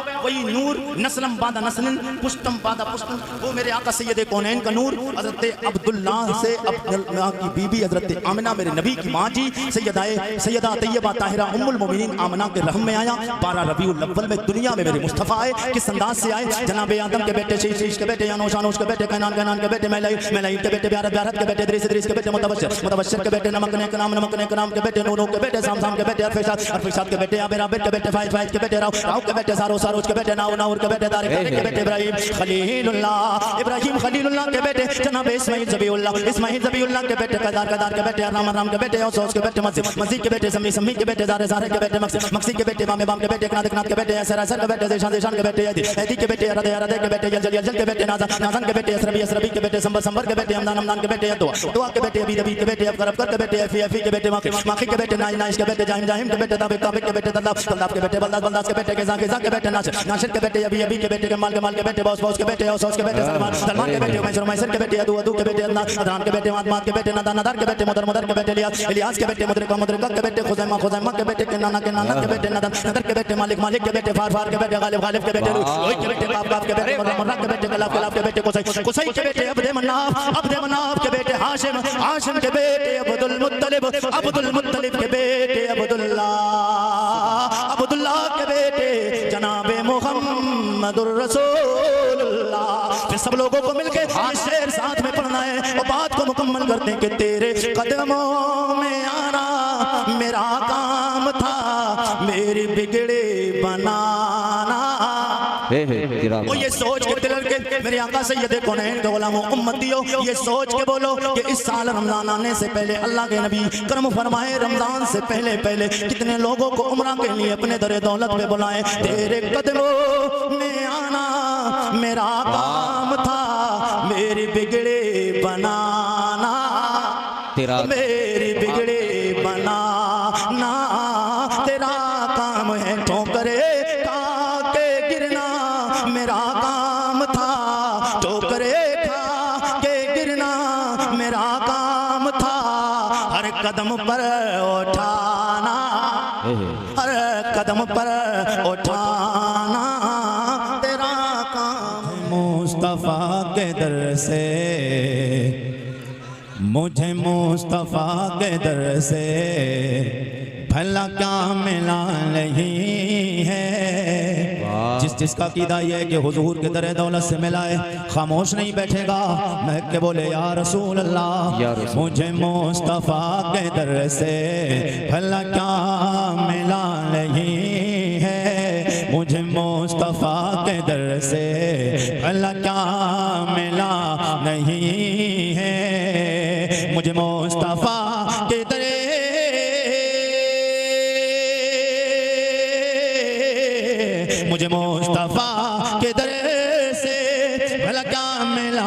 गया वही नूर नस्लम बादा नस्लिन पुष्टम बादा पुष्टम, वो मेरे आका सैयद कौनैन का नूर हजरत अब्दुल्लाह से अब्दुल्लाह की बीबी हजरत आमिना मेरे नबी की माँ जी सैयदा तैयबा ताहिरा उम्मुल मोमिनीन आमिना के रहम में आया। 12 रबीउल अव्वल में दुनिया में मेरे मुस्तफ़ा आए। किस अंदाज से आए? जनाब आदम के बेटे शीश के बेटे यानोश के बेटे कैनान के बेटे मैलाई के बेटे ब्यारत के बेटे इद्रीस के बेटे मुतबश्शिर के बेटे नमक ने कनाम के बेटे नून के बेटे साम के बेटे अरफिशात के बेटे आबिर के बेटे फाइज के बेटे राव के बेटे सारोज के बेटे नाउर के बेटे तारिक के बेटे इब्राहिम खलीलुल्लाह के बेटे जनाब इस्माइल ज़बीउल्लाह के बेटे कदार के बेटे राम के बेटे औसौस के बेटे मस्जिद के बेटे सम्मी के बेटे ज़ारे के बेटे मक्सी के बेटे बाम के बेटे कनात के बेटे असर के बेटे देशान के बेटे यदी के बेटे रदे के बेटे जल के बेटे नाज़न के बेटे असरबी के बेटे संबर के बेटे हमदान के बेटे दुआ के बेटे अबी के बेटे अफकर के बेटे एफी के बेटे माखी के बेटे नाइश के बेटे जाहिम के बेटे ताबिक के बेटे तल्लाफ के बेटे बल्दास के बेटे गेज़ा के बेटे नासिर के बेटे अबी के बेटे माल के बेटे बॉस के बेटे औसौस के बेटे सलमान के बेटे मैसर के बेटे अदू के बेटे अदनान के बेटे मात के बेटे नदार के बेटे मुदर के बेटे इलियास के बेटे मुदरिका के बेटे खुज़ैमा के बेटे के नाना के बेटे नदर के बेटे मालिक के बेटे फार के बेटे गालिब के बेटे रोई के बेटे बाप के बेटे मुर्रा के बेटे कलाफ के बेटे कुसै के बेटे अब्दे मनाफ के बेटे हाशिम के बेटे अब्दुल मुत्तलिब के बेटे अब्दुल्लाह के बेटे जनाबे मुहम्मदुर रसूलुल्लाह। फिर सब लोगों को मिलके शेर साथ में पढ़ना है और बात को मुकम्मल करने के तेरे कदमों में आना मेरा काम था, मेरी बिगड़े बनाना। वो ये सोच के दिल के मेरे आका सैयद कौनैन के गुलामों उम्मतियों, ये सोच के बोलो कि इस साल रमजान आने से पहले अल्लाह के नबी करम फरमाए रमजान से पहले कितने लोगों को उम्रा के लिए अपने दरे दौलत पे बुलाए। तेरे कदमों में आना मेरा काम था, मेरी बिगड़े बनाना, मेरी बिगड़े बनाना तेरा काम है। ठोकरे खा के गिरना मेरा काम था, ठोकरे खा के गिरना मेरा काम था, हर कदम पर उठाना, हर कदम पर उठाना तेरा काम। मुस्तफा के दर से मुझे मुस्तफा के दर से भला क्या मिला नहीं है। जिसका कीदा ये है कि हुजूर के दर दौलत से मिला है, खामोश नहीं बैठेगा, महक के बोले या रसूल अल्लाह, मुझे मुस्तफा के दर से भला क्या मिला नहीं है, मुझे मुस्तफा के दर से भला क्या मिला नहीं है, मुझे मुस्तफा के दर मुझे मुस्तफा के दर से भला क्या मिला